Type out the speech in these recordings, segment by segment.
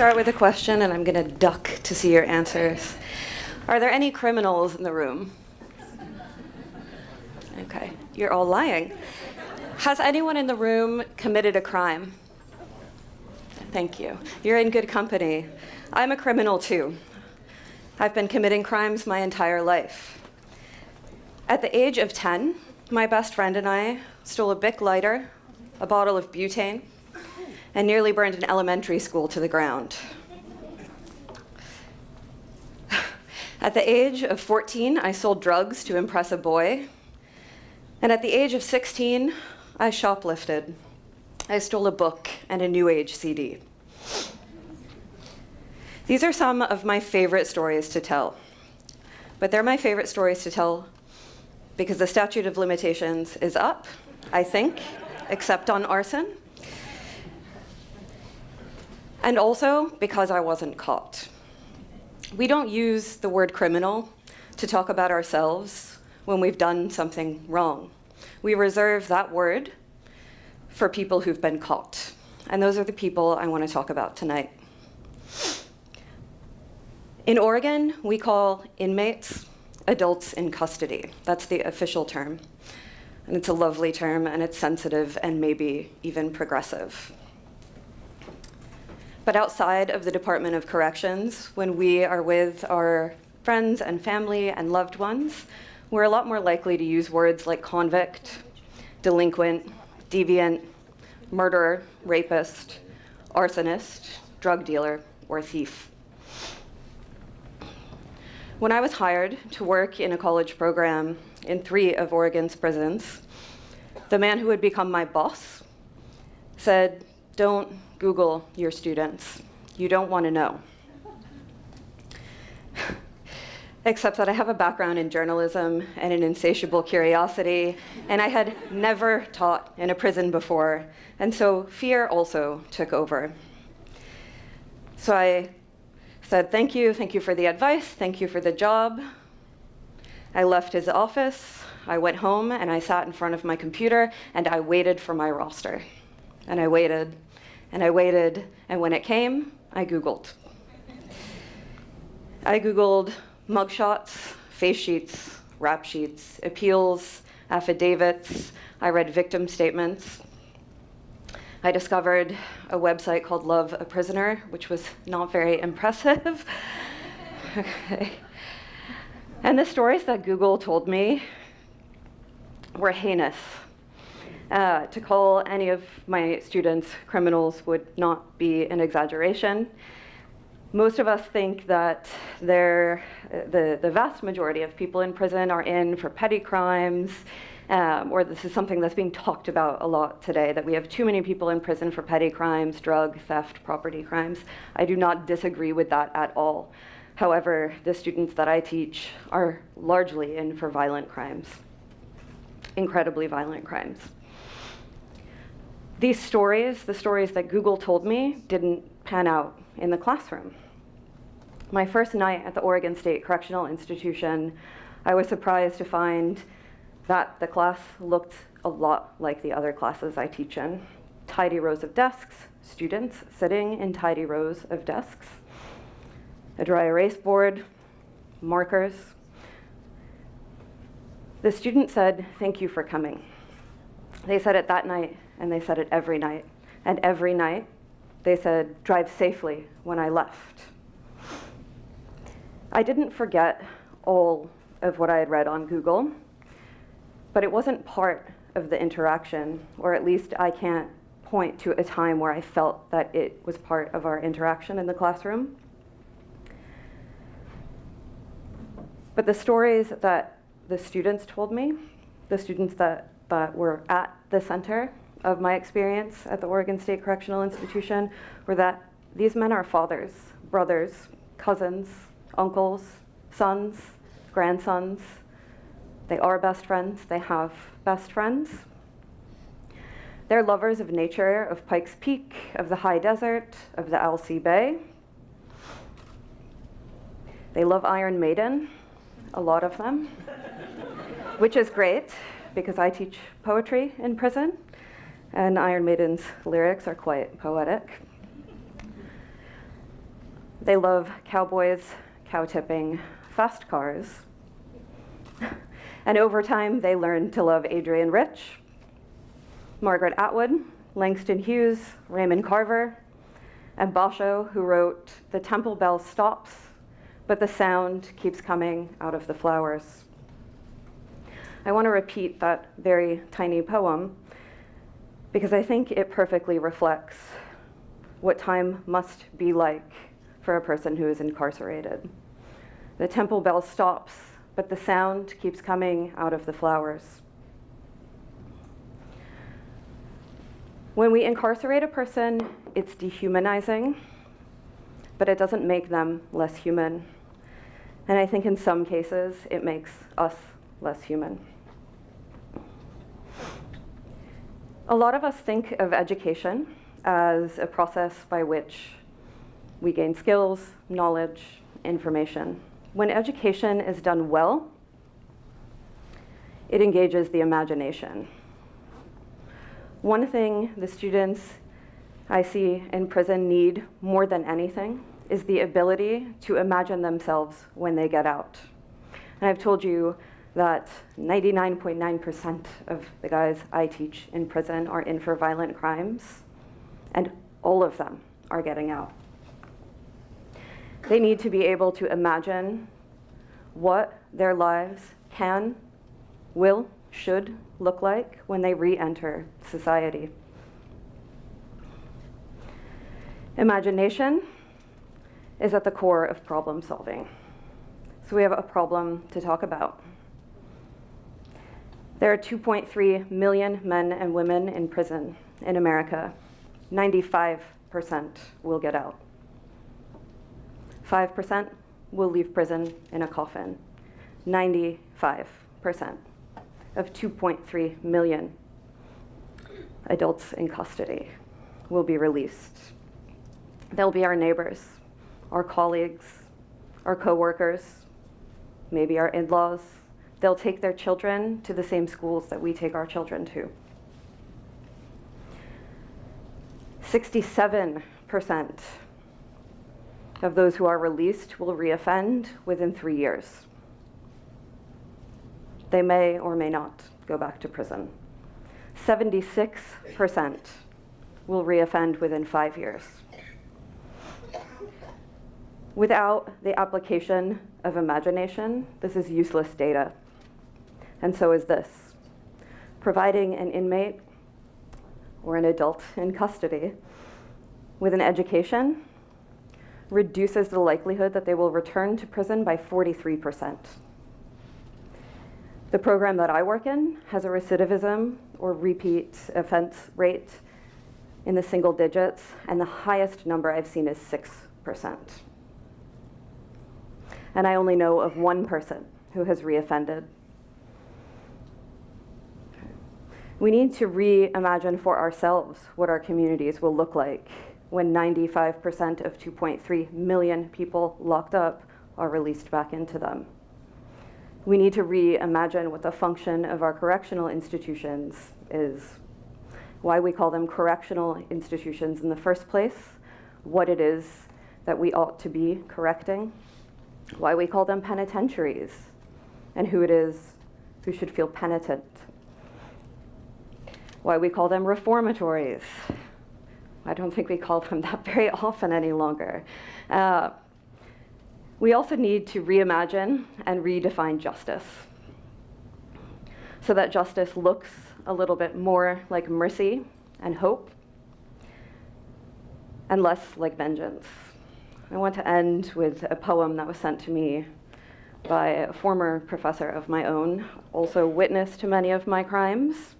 start with a question, and I'm going to duck to see your answers. Are there any criminals in the room? Okay, you're all lying. Has anyone in the room committed a crime? Thank you. You're in good company. I'm a criminal too. I've been committing crimes my entire life. At the age of 10, my best friend and I stole a Bic lighter, a bottle of butane, and nearly burned an elementary school to the ground. At the age of 14, I sold drugs to impress a boy. And at the age of 16, I shoplifted. I stole a book and a New Age CD. These are some of my favorite stories to tell. But they're my favorite stories to tell because the statute of limitations is up, I think, except on arson. And also because I wasn't caught. We don't use the word criminal to talk about ourselves when we've done something wrong. We reserve that word for people who've been caught. And those are the people I want to talk about tonight. In Oregon, we call inmates adults in custody. That's the official term. And it's a lovely term, and it's sensitive and maybe even progressive. But outside of the Department of Corrections, when we are with our friends and family and loved ones, we're a lot more likely to use words like convict, delinquent, deviant, murderer, rapist, arsonist, drug dealer, or thief. When I was hired to work in a college program in 3 of Oregon's prisons, the man who would become my boss said, "Don't Google your students. You don't want to know." Except that I have a background in journalism and an insatiable curiosity, and I had never taught in a prison before, and so fear also took over. So I said, thank you for the advice, thank you for the job. I left his office, I went home, and I sat in front of my computer, and I waited for my roster. And I waited, and I waited, and when it came, I Googled. I Googled mugshots, face sheets, rap sheets, appeals, affidavits. I read victim statements. I discovered a website called Love a Prisoner, which was not very impressive. Okay. And the stories that Google told me were heinous. To call any of my students criminals would not be an exaggeration. Most of us think that the vast majority of people in prison are in for petty crimes, or this is something that's being talked about a lot today, that we have too many people in prison for petty crimes, drug, theft, property crimes. I do not disagree with that at all. However, the students that I teach are largely in for violent crimes, incredibly violent crimes. These stories, the stories that Google told me, didn't pan out in the classroom. My first night at the Oregon State Correctional Institution, I was surprised to find that the class looked a lot like the other classes I teach in. Tidy rows of desks, students sitting in tidy rows of desks, a dry erase board, markers. The student said, "Thank you for coming." They said it that night, and they said it every night. And every night, they said, "Drive safely," when I left. I didn't forget all of what I had read on Google, but it wasn't part of the interaction, or at least I can't point to a time where I felt that it was part of our interaction in the classroom. But the stories that the students told me, the students that were at the center of my experience at the Oregon State Correctional Institution, were that these men are fathers, brothers, cousins, uncles, sons, grandsons. They are best friends. They have best friends. They're lovers of nature, of Pikes Peak, of the high desert, of the Alsea Bay. They love Iron Maiden, a lot of them, which is great because I teach poetry in prison, and Iron Maiden's lyrics are quite poetic. They love cowboys, cow tipping, fast cars. And over time, they learn to love Adrienne Rich, Margaret Atwood, Langston Hughes, Raymond Carver, and Basho, who wrote, "The temple bell stops, but the sound keeps coming out of the flowers." I want to repeat that very tiny poem because I think it perfectly reflects what time must be like for a person who is incarcerated. The temple bell stops, but the sound keeps coming out of the flowers. When we incarcerate a person, it's dehumanizing, but it doesn't make them less human. And I think in some cases, it makes us less human. A lot of us think of education as a process by which we gain skills, knowledge, information. When education is done well, it engages the imagination. One thing the students I see in prison need more than anything is the ability to imagine themselves when they get out. And I've told you that 99.9% of the guys I teach in prison are in for violent crimes, and all of them are getting out. They need to be able to imagine what their lives can, will, should look like when they re-enter society. Imagination is at the core of problem solving. So we have a problem to talk about. There are 2.3 million men and women in prison in America. 95% will get out. 5% will leave prison in a coffin. 95% of 2.3 million adults in custody will be released. They'll be our neighbors, our colleagues, our coworkers, maybe our in-laws. They'll take their children to the same schools that we take our children to. 67% of those who are released will reoffend within 3 years. They may or may not go back to prison. 76% will reoffend within 5 years. Without the application of imagination, this is useless data. And so is this. Providing an inmate or an adult in custody with an education reduces the likelihood that they will return to prison by 43%. The program that I work in has a recidivism or repeat offense rate in the single digits, and the highest number I've seen is 6%. And I only know of one person who has reoffended. We need to reimagine for ourselves what our communities will look like when 95% of 2.3 million people locked up are released back into them. We need to reimagine what the function of our correctional institutions is, why we call them correctional institutions in the first place, what it is that we ought to be correcting, why we call them penitentiaries, and who it is who should feel penitent, why we call them reformatories. I don't think we call them that very often any longer. We also need to reimagine and redefine justice so that justice looks a little bit more like mercy and hope and less like vengeance. I want to end with a poem that was sent to me by a former professor of my own, also witness to many of my crimes.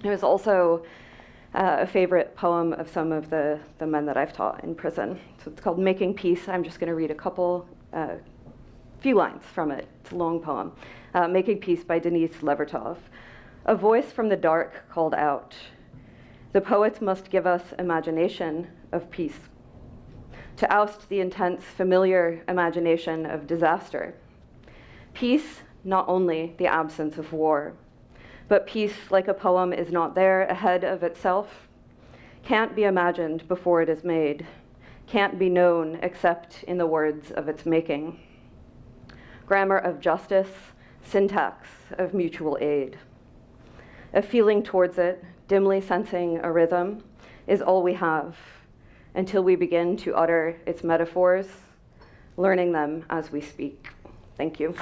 It was also a favorite poem of some of the men that I've taught in prison. So it's called Making Peace. I'm just going to read a few lines from it. It's a long poem. Making Peace by Denise Levertov. A voice from the dark called out, "The poets must give us imagination of peace, to oust the intense, familiar imagination of disaster. Peace, not only the absence of war, but peace, like a poem, is not there ahead of itself, can't be imagined before it is made, can't be known except in the words of its making. Grammar of justice, syntax of mutual aid. A feeling towards it, dimly sensing a rhythm, is all we have until we begin to utter its metaphors, learning them as we speak. Thank you.